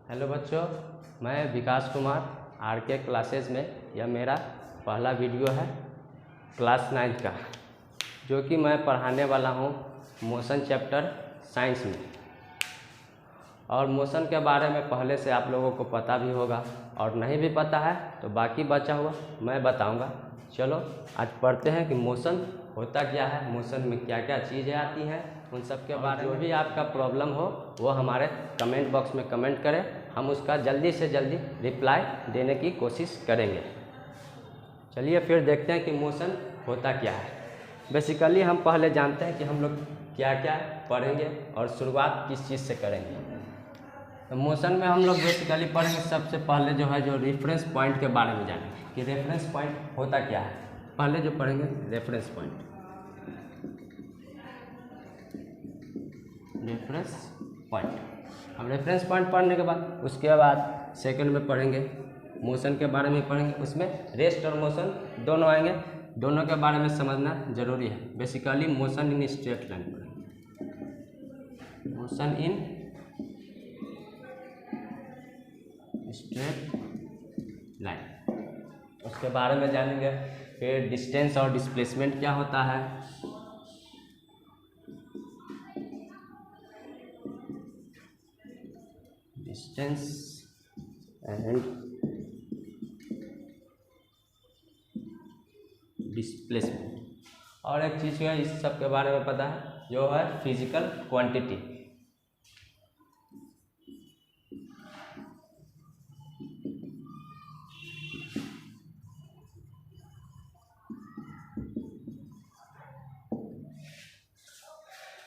Hello बच्चों, मैं विकास Kumar R K classes में यह मेरा पहला वीडियो है क्लास 9 का, जो कि मैं पढ़ाने वाला हूँ मोशन चैप्टर साइंस में। और मोशन के बारे में पहले से आप लोगों को पता भी होगा, और नहीं भी पता है तो बाकी बचा हुआ मैं बताऊँगा। चलो आज पढ़ते हैं कि मोशन होता क्या है, मोशन में क्या क्या चीज़ें आती हैं, उन सब के बारे में। जो भी आपका प्रॉब्लम हो वो हमारे कमेंट बॉक्स में कमेंट करें, हम उसका जल्दी से जल्दी रिप्लाई देने की कोशिश करेंगे। चलिए फिर देखते हैं कि मोशन होता क्या है। बेसिकली हम पहले जानते हैं कि हम लोग क्या क्या पढ़ेंगे और शुरुआत किस चीज़ से करेंगे। तो मोशन में हम लोग बेसिकली पढ़ेंगे सबसे पहले जो है जो रेफरेंस पॉइंट के बारे में जानेंगे कि रेफरेंस पॉइंट होता क्या है। पहले जो पढ़ेंगे रेफरेंस पॉइंट, रेफरेंस पॉइंट। हम रेफरेंस पॉइंट पढ़ने के बाद उसके बाद सेकंड में पढ़ेंगे मोशन के बारे में पढ़ेंगे। उसमें रेस्ट और मोशन दोनों आएंगे, दोनों के बारे में समझना जरूरी है। Basically motion in straight line पढ़ेंगे, मोशन इन स्ट्रेट लाइन, उसके बारे में जानेंगे। फिर डिस्टेंस और डिस्प्लेसमेंट क्या होता है, डिस्टेंस एंड डिस्प्लेसमेंट। और एक चीज़ है इस सब के बारे में पता है जो है फिजिकल क्वांटिटी।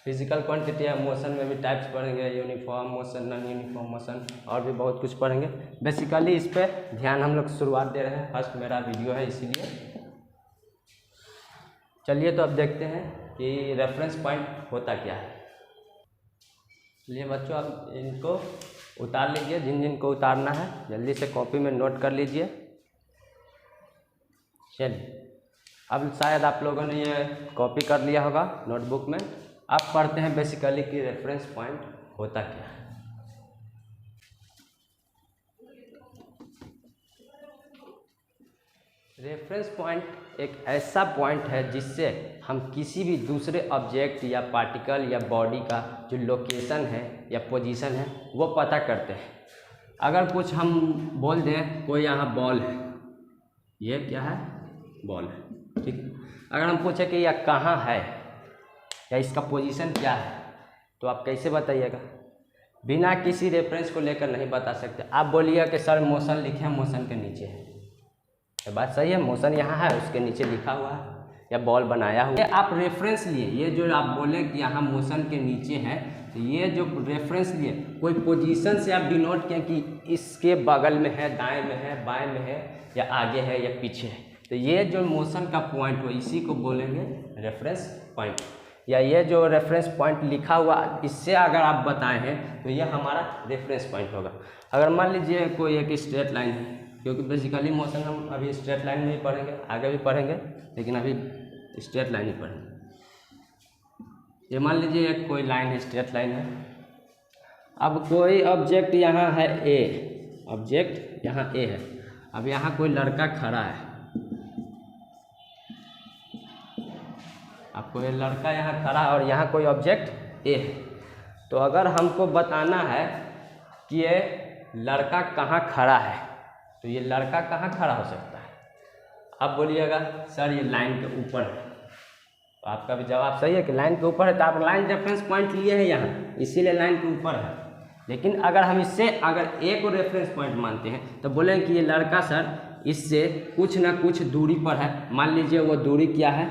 फिजिकल क्वांटिटी है। मोशन में भी टाइप्स पढ़ेंगे, uniform motion, non uniform motion, और भी बहुत कुछ पढ़ेंगे। बेसिकली इस पे ध्यान हम लोग शुरुआत दे रहे हैं, फर्स्ट मेरा वीडियो है इसीलिए। चलिए तो अब देखते हैं कि रेफरेंस पॉइंट होता क्या है। चलिए बच्चों अब इनको उतार लीजिए, जिन जिन को उतारना है जल्दी से कॉपी में नोट कर लीजिए। चलिए अब शायद आप लोगों ने ये कॉपी कर लिया होगा नोटबुक में। अब पढ़ते हैं बेसिकली कि रेफरेंस पॉइंट होता क्या है। रेफरेंस पॉइंट एक ऐसा पॉइंट है जिससे हम किसी भी दूसरे ऑब्जेक्ट या पार्टिकल या बॉडी का जो लोकेशन है या पोजीशन है वो पता करते हैं। अगर कुछ हम बोल दें कोई यहाँ बॉल है, ये क्या है, बॉल है, ठीक है। अगर हम पूछें कि यह कहाँ है या इसका पोजीशन क्या है, तो आप कैसे बताइएगा? बिना किसी रेफरेंस को लेकर नहीं बता सकते। आप बोलिएगा कि सर मोशन लिखे हैं, मोशन के नीचे है, ये बात सही है, मोशन यहाँ है उसके नीचे लिखा हुआ है या बॉल बनाया हुआ है। आप रेफरेंस लिए, ये जो आप बोले कि यहाँ मोशन के नीचे है, तो ये जो रेफरेंस लिए कोई पोजीशन से आप डिनोट किए कि इसके बगल में है, दाएं में है, बाएं में है, या आगे है या पीछे है, तो ये जो मोशन का पॉइंट हो इसी को बोलेंगे रेफरेंस पॉइंट। या ये जो रेफरेंस पॉइंट लिखा हुआ इससे अगर आप बताए हैं तो ये हमारा रेफरेंस पॉइंट होगा। अगर मान लीजिए कोई एक स्ट्रेट लाइन है, क्योंकि बेसिकली मोशन हम अभी स्ट्रेट लाइन में ही पढ़ेंगे, आगे भी पढ़ेंगे, लेकिन अभी स्ट्रेट लाइन ही पढ़ेंगे। ये मान लीजिए एक कोई लाइन है, स्ट्रेट लाइन है। अब कोई ऑब्जेक्ट यहाँ है ए, ऑब्जेक्ट यहाँ ए है। अब यहाँ कोई लड़का खड़ा है, आपको ये लड़का यहाँ खड़ा है और यहाँ कोई ऑब्जेक्ट ए है। तो अगर हमको बताना है कि ये लड़का कहाँ खड़ा है, तो ये लड़का कहाँ खड़ा हो सकता है? आप बोलिएगा सर ये लाइन के ऊपर है, तो आपका भी जवाब सही है कि लाइन के ऊपर है, तो आप लाइन रेफरेंस पॉइंट लिए हैं यहाँ, इसीलिए लाइन के ऊपर है। लेकिन अगर हम इससे अगर ए को रेफरेंस पॉइंट मानते हैं तो बोलेंगे कि ये लड़का सर इससे कुछ ना कुछ दूरी पर है। मान लीजिए वो दूरी क्या है,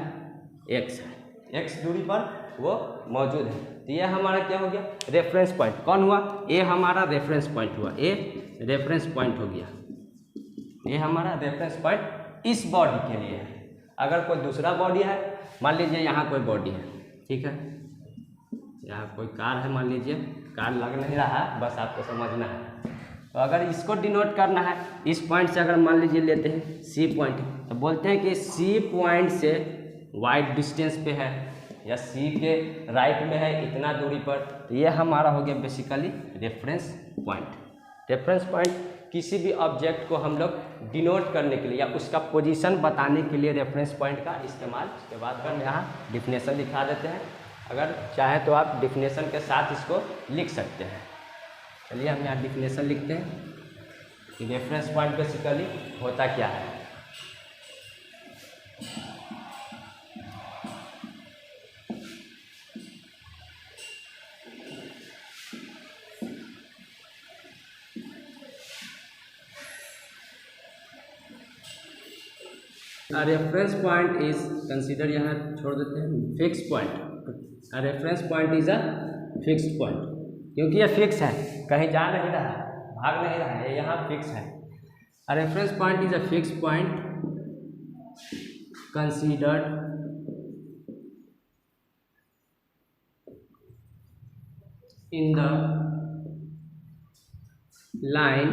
एक्स है, एक्स दूरी पर वो मौजूद है, तो ये हमारा क्या हो गया, रेफरेंस पॉइंट। कौन हुआ, ए हमारा रेफरेंस पॉइंट हुआ, ए रेफरेंस पॉइंट हो गया। ये हमारा रेफरेंस पॉइंट इस बॉडी के लिए है। अगर कोई दूसरा बॉडी है, मान लीजिए यहाँ कोई बॉडी है, ठीक है, यहाँ कोई कार है, मान लीजिए कार लग नहीं रहा है, बस आपको समझना है। तो अगर इसको डिनोट करना है इस पॉइंट से, अगर मान लीजिए लेते हैं सी पॉइंट, तो बोलते हैं कि सी पॉइंट से वाइड डिस्टेंस पे है या सी के राइट में है इतना दूरी पर, तो ये हमारा हो गया basically reference point. Reference point किसी भी ऑब्जेक्ट को हम लोग डिनोट करने के लिए या उसका पोजीशन बताने के लिए रेफरेंस पॉइंट का इस्तेमाल। इसके बाद हम यहाँ डिफिनेशन दिखा देते हैं, अगर चाहे तो आप डिफिनेशन के साथ इसको लिख सकते हैं। चलिए हम यहाँ डिफिनेशन लिखते हैं कि रेफरेंस पॉइंट बेसिकली होता क्या है। रेफरेंस पॉइंट इज कंसीडर, यहाँ छोड़ देते हैं, fix point. Reference point is a fixed point, क्योंकि ये फिक्स है, कहीं जा नहीं रहा है, भाग नहीं रहा है, यहाँ फिक्स है। Reference point is a fix point considered in the line,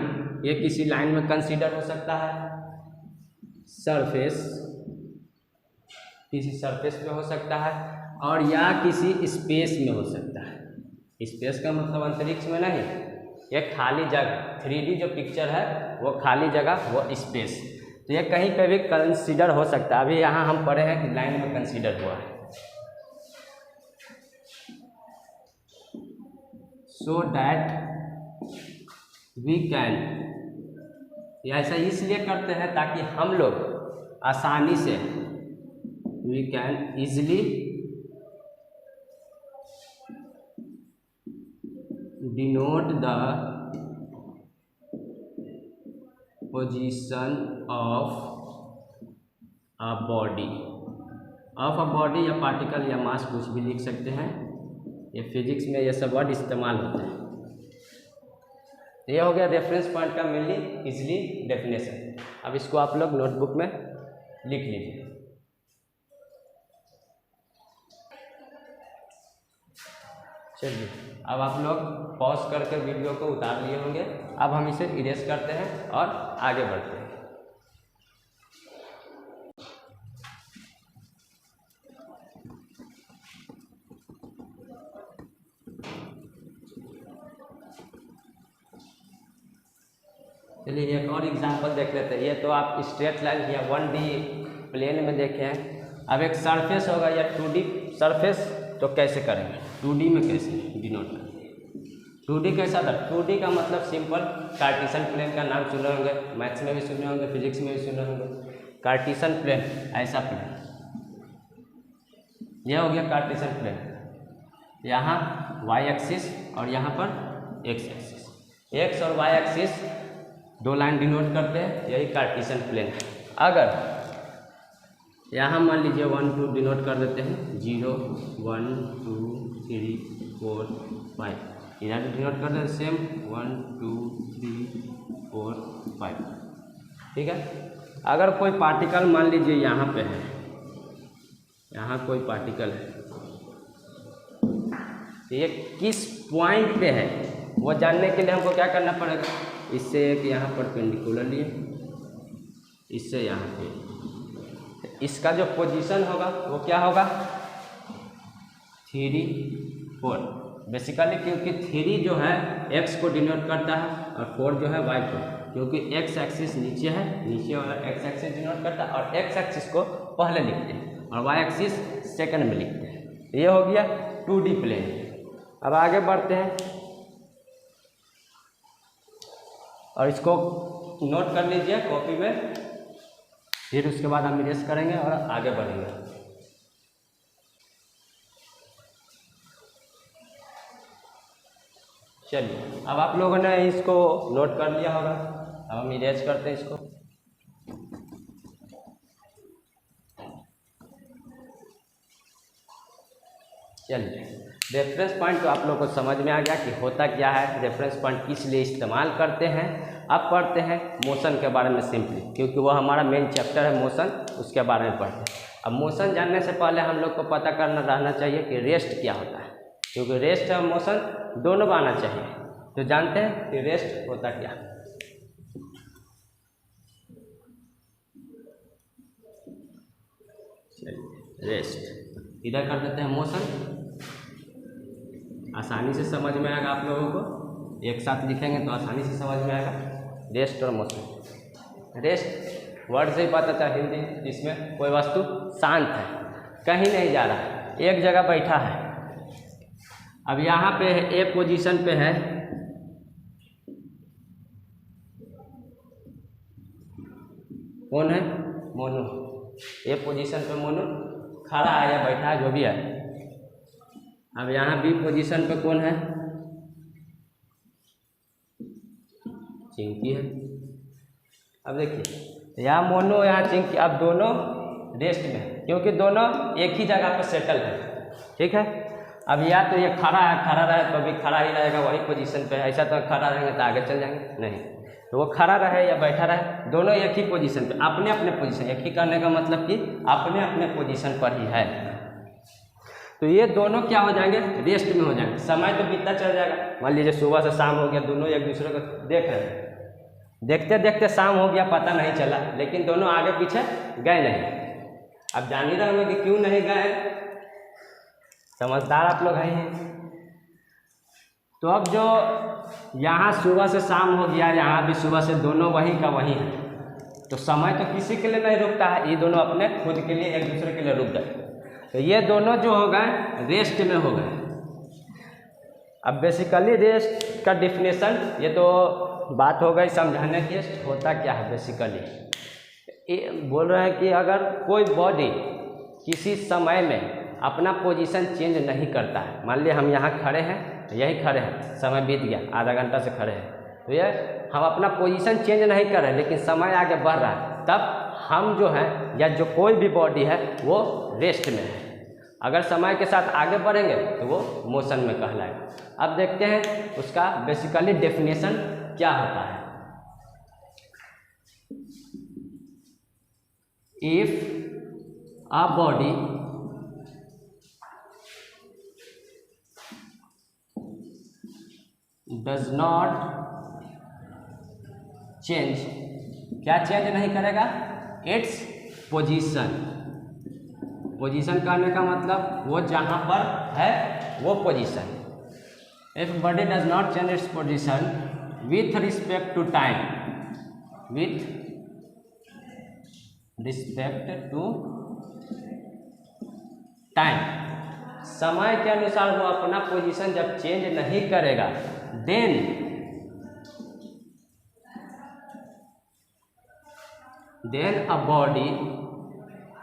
ये किसी लाइन में कंसीडर हो सकता है, सरफेस, किसी सरफेस में हो सकता है, और या किसी स्पेस में हो सकता है। स्पेस का मतलब अंतरिक्ष में नहीं, ये खाली जगह, 3D जो पिक्चर है वो खाली जगह, वो स्पेस, तो ये कहीं पे भी कंसीडर हो सकता है। अभी यहाँ हम पढ़े हैं कि लाइन में कंसीडर हुआ है। सो डैट वी कैन, ऐसा इसलिए करते हैं ताकि हम लोग आसानी से, we can easily denote the position of a body, of a body या पार्टिकल या मास, कुछ भी लिख सकते हैं। ये फिजिक्स में ये सब वर्ड इस्तेमाल होते हैं। ये हो गया रेफरेंस पॉइंट का मेनली इजली डेफिनेशन। अब इसको आप लोग नोटबुक में लिख लीजिए। चलिए अब आप लोग पॉज करके वीडियो को उतार लिए होंगे। अब हम इसे इरेज करते हैं और आगे बढ़ते हैं। चलिए एक और एग्जांपल देख लेते हैं। ये तो आप स्ट्रेट लाइन या 1D प्लेन में देखे हैं। अब एक सरफेस होगा या 2D सरफेस, तो कैसे करेंगे 2D में, कैसे डिनोट करेंगे। 2D कैसा था, 2D का मतलब सिंपल कार्टेशियन प्लेन का नाम सुने होंगे, मैथ्स में भी सुने होंगे, फिजिक्स में भी सुने होंगे। कार्टेशियन प्लेन, ऐसा प्लेन, यह हो गया कार्टेशियन प्लेन। यहाँ वाई एक्सिस और यहाँ पर एक्स एक्सिस, एक्स और वाई एक्सिस दो लाइन डिनोट करते हैं, यही कार्टेशियन प्लेन है। अगर यहाँ मान लीजिए 1 2 डिनोट कर देते हैं, 0 1 2 3 4 5, इधर डिनोट कर देते हैं सेम 1 2 3 4 5, ठीक है। अगर कोई पार्टिकल मान लीजिए यहाँ पे है, यहाँ कोई पार्टिकल है, तो ये किस पॉइंट पे है वो जानने के लिए हमको क्या करना पड़ेगा, इससे एक यहाँ परपेंडिकुलर लिए, इससे यहाँ पे, इसका जो पोजीशन होगा वो क्या होगा 3 4 बेसिकली, क्योंकि 3 जो है x को डिनोट करता है और 4 जो है y को, क्योंकि x एक्सिस नीचे है, नीचे वाला x एक्सिस डिनोट करता है और x एक्सिस को पहले लिखते हैं और y एक्सिस सेकंड में लिखते हैं। ये हो गया 2D प्लेन। अब आगे बढ़ते हैं और इसको नोट कर लीजिए कॉपी में, फिर उसके बाद हम इरेज करेंगे और आगे बढ़ेंगे। चलिए अब आप लोगों ने इसको नोट कर लिया होगा, अब हम इरेज करते हैं इसको। चलिए रेफरेंस पॉइंट तो आप लोगों को समझ में आ गया कि होता क्या है, रेफरेंस पॉइंट किस लिए इस्तेमाल करते हैं। अब पढ़ते हैं मोशन के बारे में सिंपली, क्योंकि वो हमारा मेन चैप्टर है मोशन, उसके बारे में पढ़ते हैं। अब मोशन जानने से पहले हम लोग को पता करना रहना चाहिए कि रेस्ट क्या होता है, क्योंकि रेस्ट और मोशन दोनों का आना चाहिए। तो जानते हैं कि रेस्ट होता क्या है। रेस्ट इधर कर देते हैं मोशन, आसानी से समझ में आएगा आप लोगों को। एक साथ लिखेंगे तो आसानी से समझ में आएगा। रेस्ट और मोशन। रेस्ट वर्ड से ही पता चला हिंदी, इसमें कोई वस्तु शांत है, कहीं नहीं जा रहा है, एक जगह बैठा है। अब यहाँ पे ए पोजीशन पे है, कौन है? मोनू। ए पोजीशन पे मोनू खड़ा है या बैठा है, जो भी है। अब यहाँ बी पोजीशन पे कौन है? चिंकी है। अब देखिए यहाँ मोनू, यहाँ चिंकी, अब दोनों रेस्ट में है क्योंकि दोनों एक ही जगह पर सेटल है। ठीक है। अब या तो ये खड़ा है, खड़ा रहे तो अभी खड़ा ही रहेगा वही पोजीशन पे, ऐसा तो खड़ा रहेंगे तो आगे चल जाएंगे नहीं। तो वो खड़ा रहे या बैठा रहे, दोनों एक ही पोजीशन पे, अपने अपने पोजीशन। एक ही करने का मतलब कि अपने अपने पोजीशन पर ही है। तो ये दोनों क्या हो जाएंगे? रेस्ट में हो जाएंगे। समय तो बीतता चल जाएगा। मान लीजिए सुबह से शाम हो गया, दोनों एक दूसरे को देख रहे हैं, देखते देखते शाम हो गया, पता नहीं चला, लेकिन दोनों आगे पीछे गए नहीं। अब जान ही रहे होंगे कि क्यों नहीं गए, समझदार आप लोग हैं। तो अब जो यहाँ सुबह से शाम हो गया, यहाँ भी सुबह से, दोनों वहीं का वहीं है, तो समय तो किसी के लिए नहीं रुकता है, ये दोनों अपने खुद के लिए एक दूसरे के लिए रुक गए। तो ये दोनों जो हो गए रेस्ट में हो गए। अब बेसिकली रेस्ट का डिफिनेशन, ये तो बात हो गई समझाने की, होता क्या है बेसिकली। बोल रहे हैं कि अगर कोई बॉडी किसी समय में अपना पोजीशन चेंज नहीं करता है, मान लिया हम यहाँ खड़े हैं, यही खड़े हैं, समय बीत गया, आधा घंटा से खड़े हैं, तो ये हम अपना पोजीशन चेंज नहीं कर रहे हैं, लेकिन समय आगे बढ़ रहा है, तब हम जो है या जो कोई भी बॉडी है वो रेस्ट में है। अगर समय के साथ आगे बढ़ेंगे तो वो मोशन में कहलाएगा। अब देखते हैं उसका बेसिकली डेफिनेशन क्या होता है। If a body does not change, क्या चेंज नहीं करेगा? Its position. पोजीशन कहने का मतलब वो जहाँ पर है वो position. If body does not change its position with respect to time, with respect to time, समय के अनुसार वो अपना पोजीशन जब चेंज नहीं करेगा, देन अ बॉडी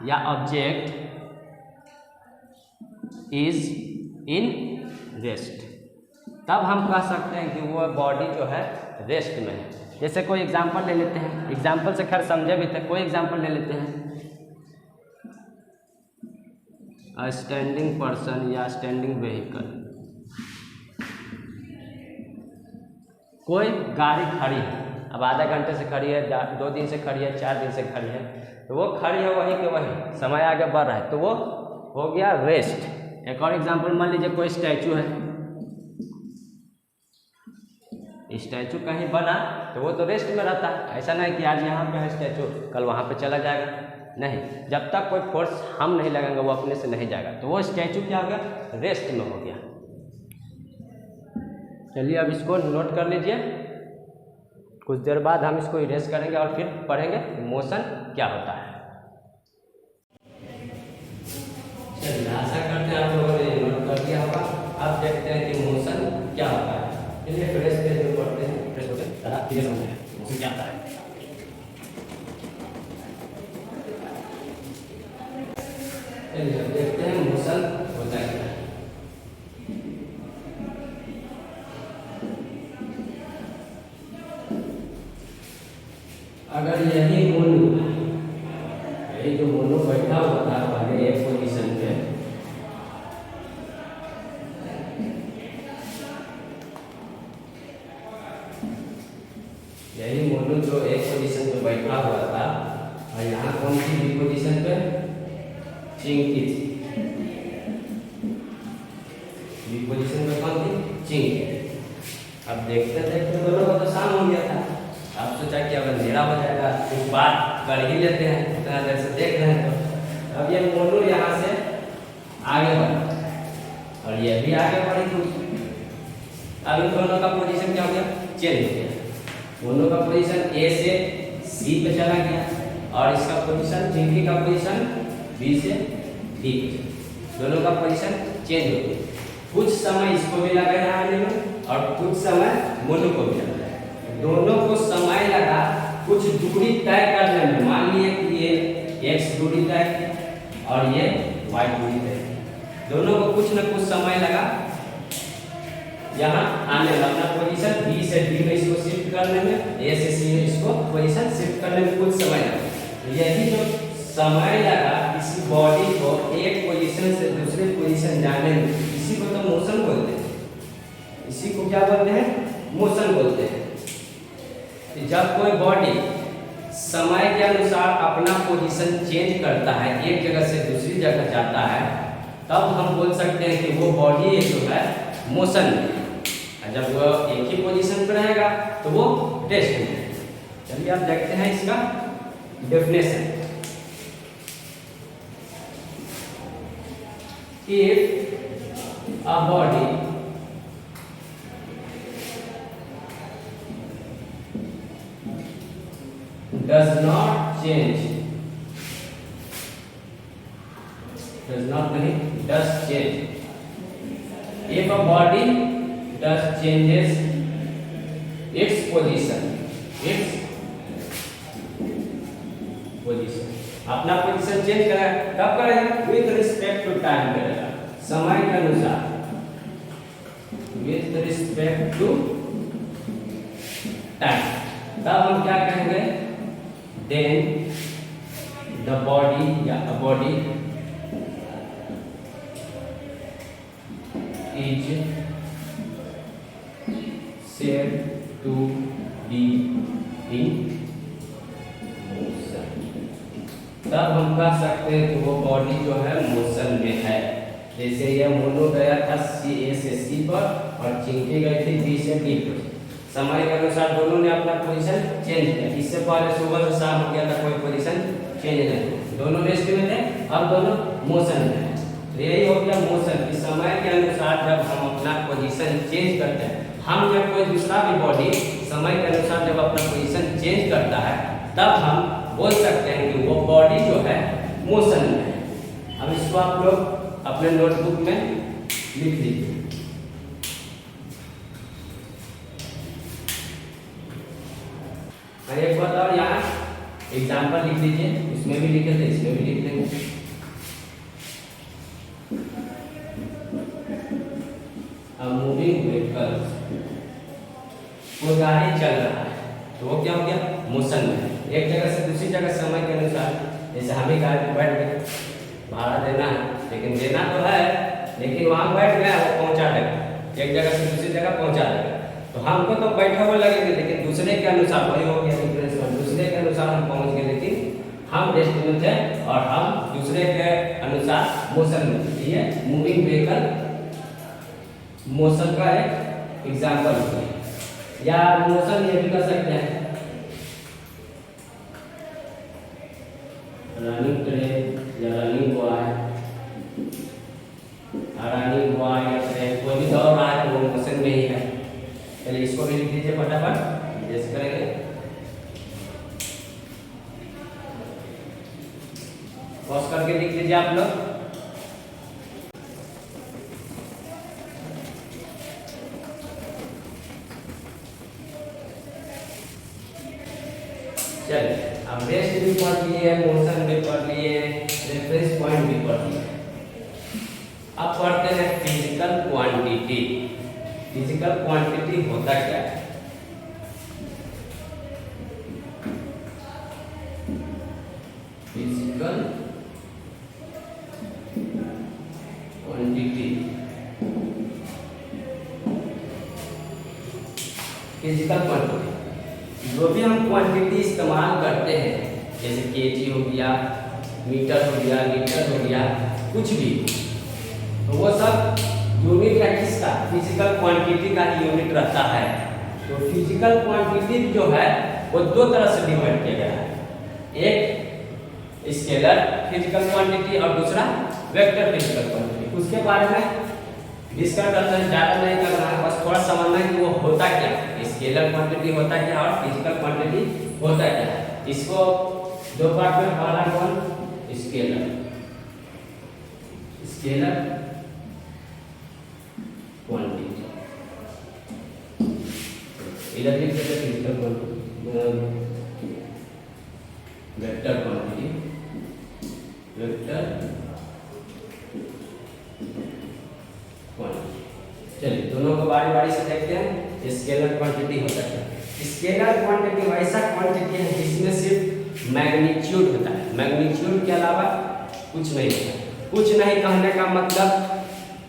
या ऑब्जेक्ट इज इन रेस्ट। तब हम कह सकते हैं कि वो बॉडी जो है रेस्ट में है। जैसे कोई एग्जांपल ले लेते हैं, एग्जांपल से खैर समझे भी थे, कोई एग्जांपल ले लेते हैं। अ स्टैंडिंग पर्सन या स्टैंडिंग व्हीकल, कोई गाड़ी खड़ी है, अब आधा घंटे से खड़ी है, 2 दिन से खड़ी है, 4 दिन से खड़ी है, तो वो खड़ी है वहीं के वहीं, समय आगे बढ़ रहा है, तो वो हो गया रेस्ट। एक और एग्जांपल मान लीजिए कोई स्टैचू है, स्टैचू कहीं बना तो वो तो रेस्ट में रहता है। ऐसा नहीं कि आज यहाँ पे है स्टैचू, कल वहाँ पे चला जाएगा, नहीं, जब तक कोई फोर्स हम नहीं लगाएंगे वो अपने से नहीं जाएगा, तो वो स्टैचू क्या हो गया? रेस्ट में हो गया। चलिए अब इसको नोट कर लीजिए, कुछ देर बाद हम इसको इरेज करेंगे और फिर पढ़ेंगे मोशन क्या होता है। चलिए आशा करते हैं आप लोगों ने नोट कर दिया होगा। अब देखते हैं कि मोशन क्या होता है। चलिए फ्रेश पे जो पढ़ते हैं, फ्रेश होते हैं, क्लियर हो जाए मोशन क्या होता है। चलिए अब देखते हैं मोशन होता है। अगर यही जो मोनू बैठा हुआ था पहले एक पोजीशन पे, यही मोनू जो एक पोजीशन पे बैठा हुआ था, और यहाँ कौन सी बी पोजीशन पे? चिंकी थी। बी पोजीशन पे कौन थी? चिंकी। अब देखते देखते दोनों को तो शाम हो गया था। अब सोचा कि अब अंधेरा हो जाएगा, कुछ बात कर ही लेते हैं, इतना देर से देख रहे हैं। तो अब ये मोनू यहाँ से आगे बढ़ा और ये भी आगे बढ़ी कुछ। अब इन दोनों का पोजीशन क्या हो गया? चेंज हो गया, दोनों का पोजीशन ए से सी पे चला गया और इसका पोजीशन जिंकी का पोजीशन बी से डी पे, दोनों का पोजीशन चेंज हो गया। कुछ समय इसको भी लगा यहाँ आने में और कुछ समय मोनू को भी लगा, दोनों को समय लगा कुछ दूरी तय करने में। मान लिए कि ये x दूरी तय और ये y दूरी तय, दोनों को कुछ न कुछ समय लगा यहाँ आने में, अपना पोजीशन B से D में इसको शिफ्ट करने में, A से C में इसको पोजीशन शिफ्ट करने में कुछ समय लगा। तो यही जो समय लगा किसी बॉडी को एक पोजीशन से दूसरे पोजीशन जाने में, इसी को तो मोशन बोलते हैं, इसी को क्या बोलते हैं, मोशन बोलते हैं। जब कोई बॉडी समय के अनुसार अपना पोजीशन चेंज करता है, एक जगह से दूसरी जगह जाता है, तब हम बोल सकते हैं कि वो बॉडी जो है मोशन में। जब वो एक ही पोजीशन पर रहेगा तो वो रेस्ट में है। चलिए आप देखते हैं इसका definition. If a body does not change, does not mean does change. If a body does changes its position, अपना पोजीशन चेंज करेगा, कब करेगा, विथ रिस्पेक्ट टू टाइम करेगा, समय के अनुसार, विथ रिस्पेक्ट टू टाइम, तब हम क्या कहेंगे, देन द बॉडी या a body is said to be in motion. तब हम कह सकते हैं कि वो बॉडी जो है मोशन में है। जैसे ये मोनू गया था ए से सी पर और चिंकी गई थी बी से डी पर, समय के अनुसार दोनों ने अपना पोजीशन चेंज किया। इससे पहले सुबह से शाम हो गया था, कोई पोजीशन चेंज नहीं, दोनों रेस्ट में थे, अब दोनों मोशन में है। तो यही हो गया मोशन कि समय के अनुसार जब हम अपना पोजीशन चेंज करते हैं, हम जब कोई दूसरा भी बॉडी समय के अनुसार जब अपना पोजीशन चेंज करता है, तब हम बोल सकते हैं कि वो बॉडी जो है मोशन में है। अब इसको आप लोग अपने नोटबुक में लिख लीजिए। एक बात और, यहाँ एग्जाम्पल लिख लीजिए, इसमें भी लिखे थे, इसमें भी लिख देंगे। मूविंग व्हीकल, कोई गाड़ी चल रहा है तो वो क्या हो गया, मोशन में है, एक जगह से दूसरी जगह समय के अनुसार। जैसे हम ही गाड़ी में बैठ गए, भाड़ा देना है, लेकिन देना तो है, लेकिन वहाँ बैठ गया वो पहुँचा देगा, एक जगह से दूसरी जगह पहुँचा देगा। तो हमको तो बैठे हुए लगेंगे, लेकिन दूसरे के अनुसार, वही हो गया डिफरेंस, दूसरे के अनुसार हम पहुँच गए, लेकिन हम रेस्ट में थे और हम दूसरे के अनुसार मोशन में थे। ये मूविंग व्हीकल मोशन का एक एग्जाम्पल है, या मोशन ये भी कर सकते हैं, रनिंग ट्रेन या रनिंग बॉय, रनिंग बॉय या ट्रेन, कोई भी दौड़ रहा है तो वो मोशन में ही है। चलिए इसको भी लिख दीजिए फटाफट, जैसे करेंगे। पॉज करके लिख लीजिए आप लोग। चलिए अब रेस्ट भी पढ़ लिए, मोशन भी पढ़ लिए, रेफरेंस पॉइंट भी पढ़ लिए। अब पढ़ते हैं फिजिकल क्वांटिटी। फिजिकल क्वांटिटी होता क्या है? फिजिकल क्वांटिटी, फिजिकल क्वांटिटी जो भी हम क्वांटिटी इस्तेमाल करते हैं, जैसे केजी हो गया, मीटर हो गया, लीटर हो गया, कुछ भी, तो वो सब यूनिट है किसका? फिजिकल क्वांटिटी का यूनिट रहता है। तो फिजिकल क्वांटिटी जो है वो दो तरह से डिवाइड किया गया है, एक स्केलर फिजिकल क्वांटिटी और दूसरा वेक्टर फिजिकल क्वांटिटी। उसके बारे में डिस्कस करना है, ज़्यादा नहीं करना है, बस थोड़ा समझना है कि वो होता क्या है। स्केलर क्वांटिटी होता क्या और फिजिकल क्वांटिटी होता क्या है। इसको दो पार्ट में, पहला कौन, स्केलर, स्केलर क्वांटिटी, इधर लिख देते physical quantity, vector quantity, vector quantity. चलिए दोनों को बारी बारी से देखते हैं। स्केलर क्वांटिटी होता है, स्केलर क्वांटिटी वैसा क्वांटिटी है जिसमें सिर्फ मैग्नीट्यूड होता है, मैग्नीट्यूड के अलावा कुछ नहीं होता। कुछ नहीं कहने का मतलब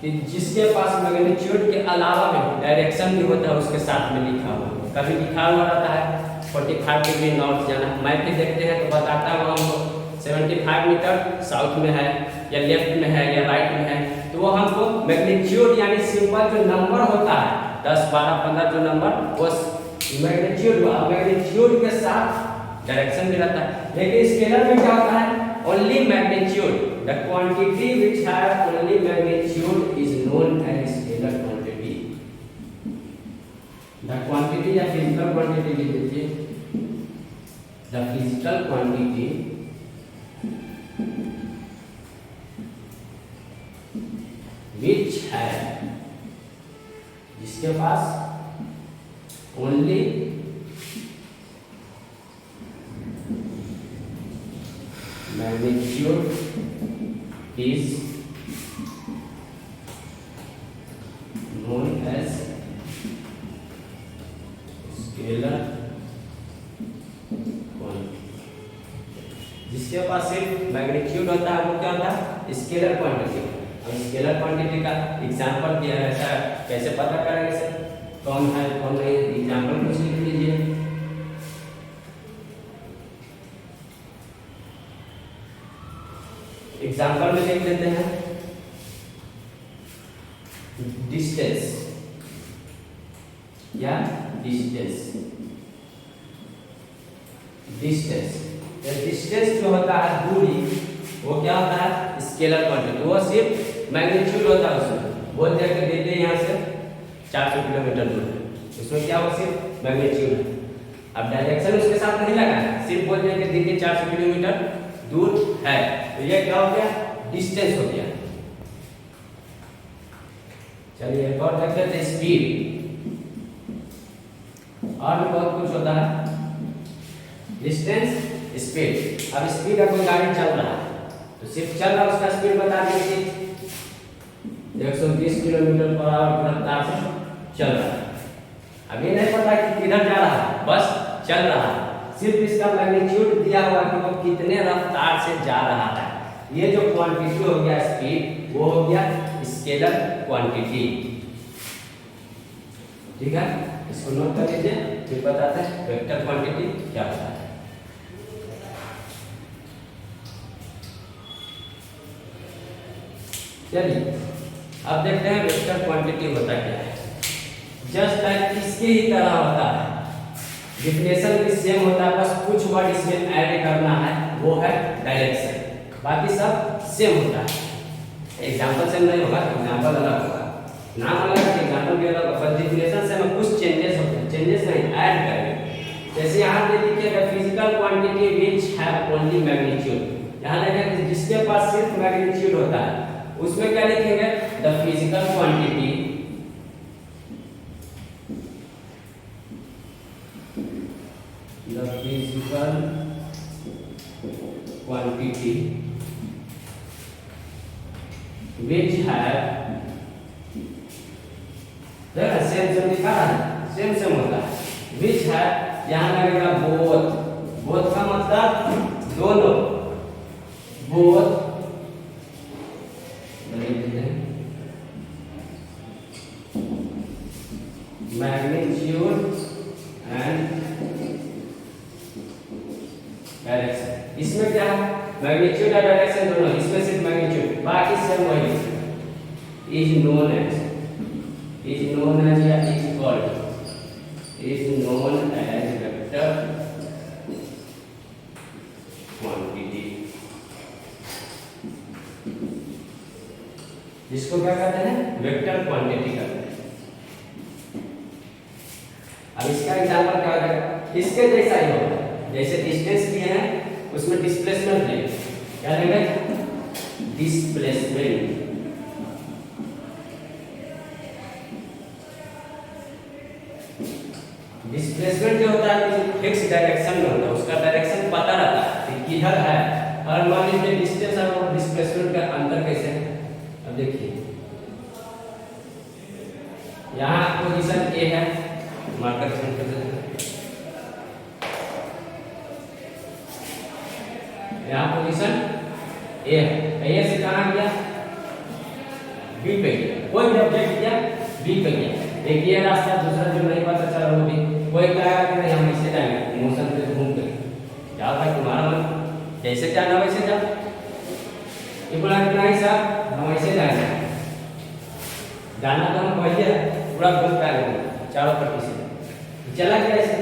कि जिसके पास मैग्नीट्यूड के अलावा में डायरेक्शन भी होता है उसके साथ में लिखा हुआ, कभी लिखा हुआ रहता है 45 डिग्री नॉर्थ जाना, मैप भी देखते हैं तो बताता है वो हमको 75 मीटर साउथ में है या लेफ्ट में है या राइट में है, तो वो हमको मैग्नीट्यूड यानी सिंपल जो नंबर होता है 10, 12, 15 जो नंबर वो मैग्नीट्यूड के साथ डायरेक्शन भी रहता है। लेकिन स्केलर में क्या होता है, only magnitude, the quantity which have only magnitude is known as scalar quantity. The quantity या फिजिकल क्वांटिटी लिख दीजिए, द फिजिकल क्वांटिटी which है, जिसके पास only magnitude is known as scalar quantity. जिसके पास सिर्फ मैग्नीट्यूड होता है वो क्या होता है, स्केलर क्वांटिटी। अब स्केलर क्वांटिटी का एग्जांपल दिया है, ऐसा कैसे पता करेंगे सर कौन है कौन नहीं, एग्जांपल कुछ लिख लीजिए। एग्जांपल में लिख लेते हैं डिस्टेंस या डिस्टेंस, डिस्टेंस, डिस्टेंस जो होता है दूरी वो क्या होता है, स्केलर क्वांटिटी। वो सिर्फ मैग्नीट्यूड होता है, उसमें बोल दिया कि दिल्ली यहाँ से 400 किलोमीटर दूर है, उसमें क्या वो सिर्फ मैग्नीट्यूड है। अब डायरेक्शन उसके साथ नहीं लगा है, सिर्फ बोल दिया कि दिल्ली 400 किलोमीटर दूर है, तो ये क्या हो गया, डिस्टेंस हो गया। चलिए एक और देखते हैं स्पीड, और भी बहुत कुछ होता है, डिस्टेंस, स्पीड। अब स्पीड का कोई गाड़ी चल रहा है तो सिर्फ चल रहा है उसका स्पीड बता दीजिए 120 किलोमीटर पर आवर की रफ्तार से चल रहा है। अब ये नहीं पता कि किधर जा रहा है, बस चल रहा है, सिर्फ इसका मैग्नीट्यूड दिया हुआ कि वो कितने रफ्तार से जा रहा है। ये जो क्वांटिटी हो गया स्पीड, वो हो गया स्केलर क्वांटिटी। ठीक है, इसको नोट कर लीजिए, फिर बताते हैं वेक्टर क्वांटिटी क्या होता है। चलिए अब देखते हैं वेक्टर क्वांटिटी होता क्या है। जस्ट लाइक इसके ही तरह होता है, डिफिनेशन भी सेम होता है, बस कुछ वर्ड इसमें ऐड करना है, वो है डायरेक्शन, बाकी सब सेम होता है। एग्जांपल सेम नहीं होगा, एग्जांपल अलग होगा, नाम अलग, एग्जांपल भी अलग होगा, डिफिनेशन से में कुछ चेंजेस होते हैं, चेंजेस नहीं ऐड करेंगे। जैसे यहाँ दे दीजिए physical quantity which have only magnitude, यहाँ देखें जिसके पास सिर्फ मैग्नीट्यूड होता है उसमें क्या लिखेंगे, the physical quantity which have, देखा सेम सेम लिखा है, सेम सेम होता है, which have यहाँ लगेगा बोथ, बोथ का मतलब दोनों, बोथ मैग्नीट्यूड एंड डायरेक्शन। इसमें क्या है, मैग्नीट्यूड और डायरेक्शन दोनों, इसमें सिर्फ मैग्नीट्यूड, बाकी सब वही इज नोन एज या इज कॉल्ड वेक्टर क्वांटिटी, जिसको क्या कहते हैं, वेक्टर क्वांटिटी कहते हैं। अब इसका एग्जांपल क्या होगा, इसके जैसा ही होगा। जैसे डिस्टेंस लिए हैं उसमें डिस्प्लेसमेंट लेंगे, क्या लेंगे, डिस्प्लेसमेंट। डिस्प्लेसमेंट जो होता है फिक्स डायरेक्शन में होता है, उसका डायरेक्शन पता रहता है कि किधर है। और मान लीजिए डिस्टेंस और डिस्प्लेसमेंट का अंतर कैसे है, अब देखिए यहाँ पोजीशन ए है, मार्कर चेंज कर देते हैं, यहाँ पोजीशन ए है, ए से कहाँ गया, बी पे गया, कोई भी ऑब्जेक्ट गया बी पे गया। एक ये रास्ता, दूसरा जो नहीं पता चला वो भी, कोई कहेगा कि नहीं हम इसे जाएंगे मोशन पे घूम कर, जाओ भाई तुम्हारा मन, जैसे जाना वैसे जाओ। ये बोला कि नहीं साहब हम ऐसे जाएंगे, जाना तो हम वही है, पूरा घूम के आएंगे चारों पट्टी से, चला गया ऐसे।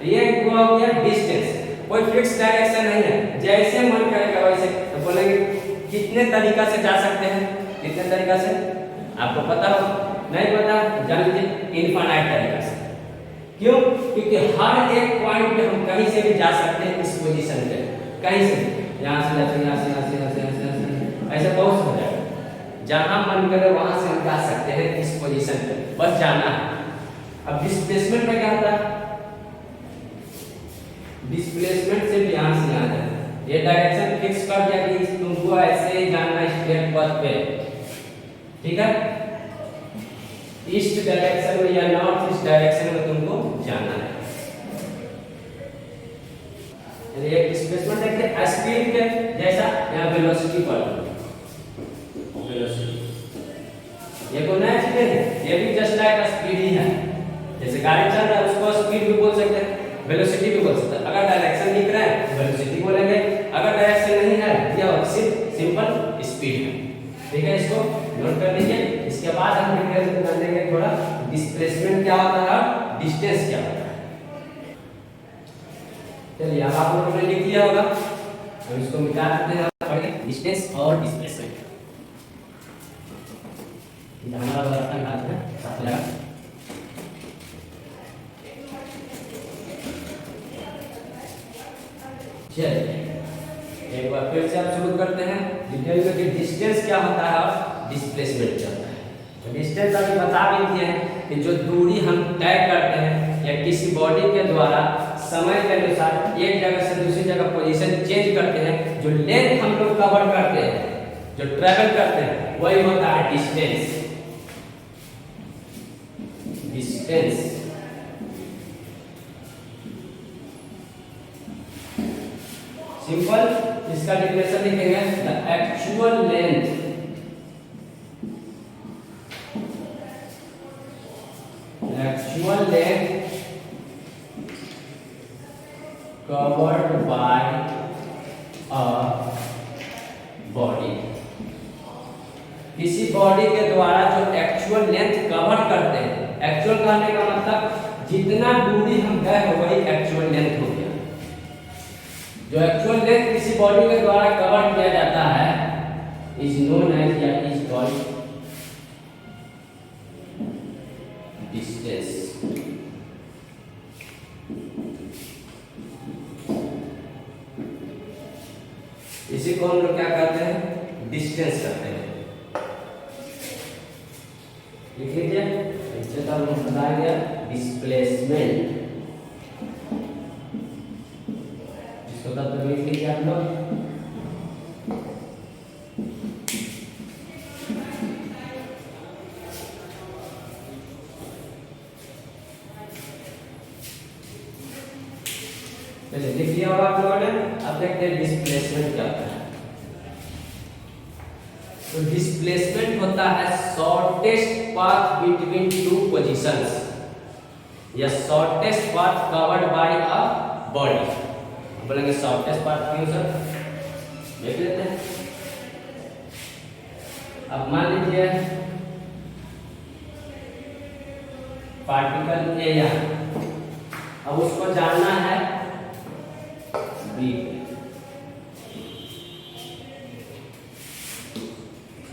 ये हुआ हो गया डिस्टेंस, कोई फिक्स डायरेक्शन नहीं है, जैसे मन करेगा वैसे। तो बोलेंगे कितने तरीका से जा सकते हैं, कितने तरीका से आपको पता हो, नहीं पता जान लीजिए इनफाइनाइट तरीका से। क्यों, क्योंकि हर एक पॉइंट पे हम कहीं से भी जा सकते हैं इस पोजीशन पे, कहीं से, यहाँ से यहाँ से यहाँ से यहाँ से यहाँ से ऐसे बहुत हो जाएगा, जहाँ मन करे वहां से हम जा सकते हैं इस पोजीशन पे, बस जाना है। अब डिस्प्लेसमेंट में क्या होता है, डिस्प्लेसमेंट से भी यहाँ से यहाँ जाना, ये डायरेक्शन फिक्स कर दिया कि तुमको ऐसे ही जाना स्ट्रेट पथ पे, ठीक है, ईस्ट डायरेक्शन में या नॉर्थ ईस्ट डायरेक्शन में तुमको जाना है। ये डिस्प्लेसमेंट देखिए स्पीड के जैसा, यहाँ वेलोसिटी पर, वेलोसिटी ये कोई नया चीज है, ये भी जस्ट लाइक स्पीड ही है। जैसे गाड़ी चल रहा है उसको स्पीड भी बोल सकते हैं, वेलोसिटी भी बोल सकते हैं। अगर डायरेक्शन दिख रहा है वेलोसिटी बोलेंगे, अगर डायरेक्शन नहीं है या सिर्फ सिंपल स्पीड है, ठीक है, इसको नोट कर लीजिए। इसके बाद हम डिटेल में जानेंगे थोड़ा डिस्प्लेसमेंट क्या होता है और डिस्टेंस क्या होता है। चलिए अब आप लोगों ने लिख लिया होगा, हम इसको मिटा देते हैं, डिस्टेंस और डिस्प्लेसमेंट। ये हमारा बर्तन हाथ में साफ लगा, चलिए एक बार फिर से आप शुरू करते हैं डिटेल में कि डिस्टेंस क्या होता है और डिस्प्लेसमेंट क्या होता है। तो डिस्टेंस अभी बता भी दिए हैं कि जो दूरी हम तय करते हैं या किसी बॉडी के द्वारा समय के अनुसार एक जगह से दूसरी जगह पोजीशन चेंज करते हैं, जो लेंथ हम लोग कवर करते हैं, जो ट्रेवल करते हैं, वही होता है डिस्टेंस। डिस्टेंस सिंपल, इसका डेफिनेशन लिखेंगे, the actual length covered by a body। किसी बॉडी के द्वारा जो एक्चुअल लेंथ कवर करते हैं, एक्चुअल कहने का मतलब जितना दूरी हम गए हो वही एक्चुअल लेंथ हो गया। जो एक्चुअल लेंथ किसी बॉडी के द्वारा कवर किया जाता है इज नोन एज या इज कॉल्ड डिस्टेंस। इसी को हम लोग क्या कहते हैं, डिस्टेंस कहते हैं। लिख लीजिए, इससे तो हम बताएंगे डिस्प्लेसमेंट, इसको तब तक लिख लीजिए आप लोग। चलिए लिख लिया होगा आप लोगों ने। अब देखते हैं डिस्प्लेसमेंट क्या होता है। तो डिस्प्लेसमेंट होता है shortest path between two positions या shortest path covered by a body. बोलेंगे शॉर्टेस्ट पाथ क्यों सर, देख लेते हैं। अब मान लीजिए पार्टिकल ए यहाँ, अब उसको जानना है बी।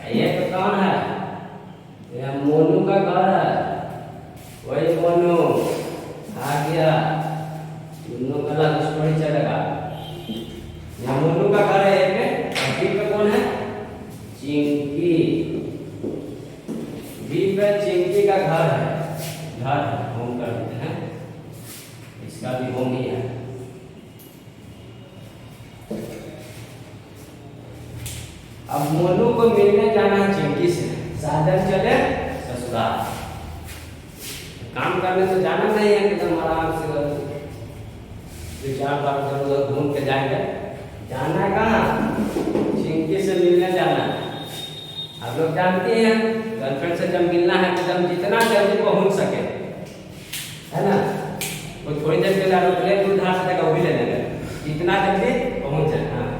ये तो कौन है, यह मोनू का घर है, वही मोनू अब मोनू को मिलने जाना है चिंकी से, साधन चले ससुराल। काम करने तो जाना नहीं है, एकदम आराम से 2-4 बार उधर घूम के जाएंगे। जाना है कहाँ? चिंकी से मिलने जाना है। आप लोग जानते हैं गर्लफ्रेंड से जब मिलना है तो जब जितना जल्दी पहुंच सके, है ना, वो थोड़ी देर के लिए एरोप्लेन दूर धार सकेगा वो भी ले लेंगे, जितना जल्दी पहुंच जाए। हाँ,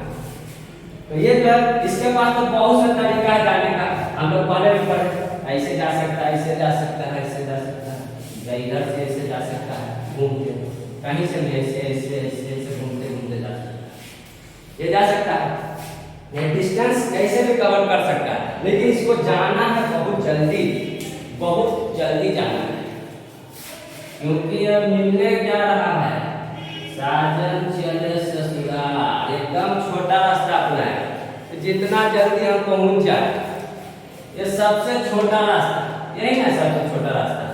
तो ये जो है इसके पास तो बहुत सा तरीका है जाने का। हम लोग पहले भी पढ़े, ऐसे जा सकता है, ऐसे जा सकता है, ऐसे जा सकता है, या इधर से ऐसे जा सकता है घूम के, कहीं से भी ऐसे ऐसे ऐसे ऐसे घूमते घूमते जा सकता है, ये जा सकता है। ये डिस्टेंस कैसे भी कवर कर सकता है, लेकिन इसको जाना है बहुत जल्दी जाना है, क्योंकि अब मिलने जा रहा है। साजन चले ससुराल, एकदम छोटा रास्ता अपना है, तो जितना जल्दी हम पहुंच जाए, ये सबसे छोटा रास्ता, यही ना सबसे छोटा रास्ता।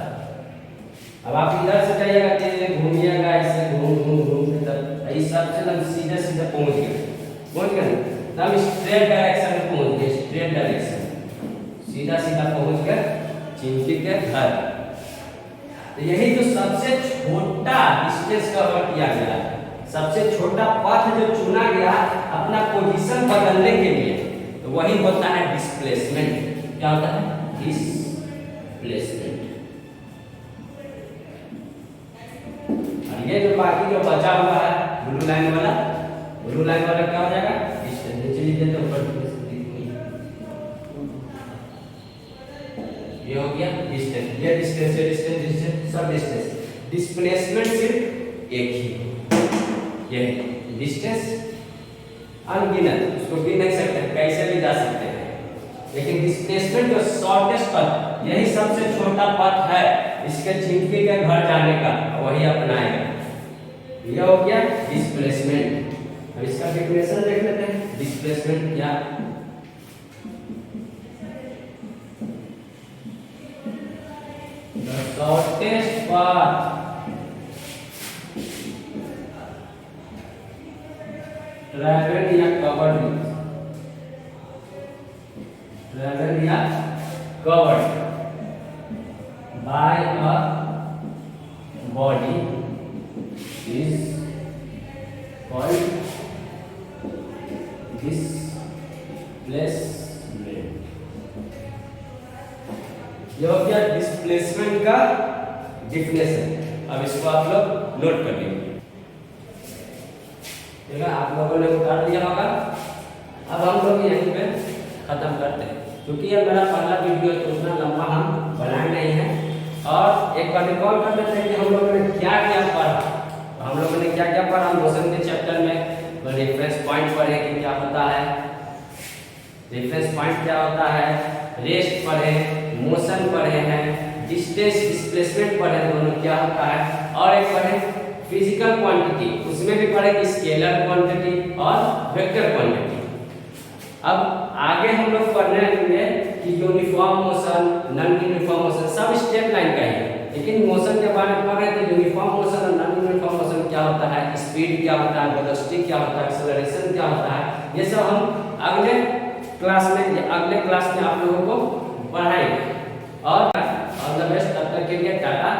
अब आप इधर से जाइएगा, धीरे घूमिएगा, ऐसे घूम घूम घूम के तब इस सबसे हम सीधे सीधे पहुंच गए, तब स्ट्रेट डायरेक्शन में पहुंच गए, स्ट्रेट डायरेक्शन सीधा सीधा पहुंच गए चिंकी के घर। तो यही जो सबसे छोटा डिस्टेंस कवर किया गया, सबसे छोटा पथ जो चुना गया अपना पोजीशन बदलने के लिए, तो वही होता है डिस्प्लेसमेंट। क्या होता है? डिस्प्लेसमेंट। और ये जो बाकी जो बचा हुआ है ब्लू लाइन वाला क्या हो जाएगा? डिस्टेंस। चलिए तो ऊपर ये हो गया डिस्टेंस, ये डिस्टेंस है, डिस्टेंस सब डिस्टेंस। डिस्प्लेसमेंट सिर्फ एक ही, ये डिस्टेंस अनगिनत, उसको गिन नहीं सकते, कैसे भी जा सकते हैं, लेकिन डिस्प्लेसमेंट जो शॉर्टेस्ट पथ, यही सबसे छोटा पथ है इसके चिंकी के घर जाने का, वही अपनाएगा। ये हो गया डिस्प्लेसमेंट। अब इसका डेफिनेशन देख लेते हैं, डिस्प्लेसमेंट क्या? The shortest path traveled या covered by a body is called displacement। ये हो गया डिस्प्लेसमेंट का डिफिनेशन। अब इसको आप लोग नोट कर लीजिए, ठीक है? आप लोगों ने उतार दिया होगा। अब हम लोग यहीं पे खत्म करते हैं, क्योंकि ये मेरा पहला वीडियो तो उतना लंबा हम बनाए नहीं है। और एक बार रिकॉल कर लेते हैं कि हम लोगों ने क्या क्या पढ़ा। तो हम लोगों ने क्या क्या पढ़ा मोशन के चैप्टर में। रेफरेंस पॉइंट पढ़े कि क्या होता है, रेफरेंस पॉइंट क्या होता है, रेस्ट पढ़े, मोशन पढ़े हैं, डिस्टेंस डिस्प्लेसमेंट पढ़े दोनों क्या होता है, और एक पढ़े फिजिकल क्वांटिटी, उसमें भी पढ़े कि स्केलर क्वांटिटी और वेक्टर क्वांटिटी। अब आगे हम लोग पढ़ने लगेंगे कि uniform motion, non uniform motion, सब स्ट्रेट लाइन का ही है, लेकिन मोशन के बारे में पढ़ रहे थे। यूनिफॉर्म मोशन और नॉन यूनिफॉर्म मोशन क्या होता है, स्पीड क्या होता है, वेलोसिटी क्या होता है, एक्सेलरेशन क्या होता है, ये सब हम अगले क्लास में आप लोगों को पढ़ाएंगे। और ऑल द बेस्ट, तब तक के लिए टाटा।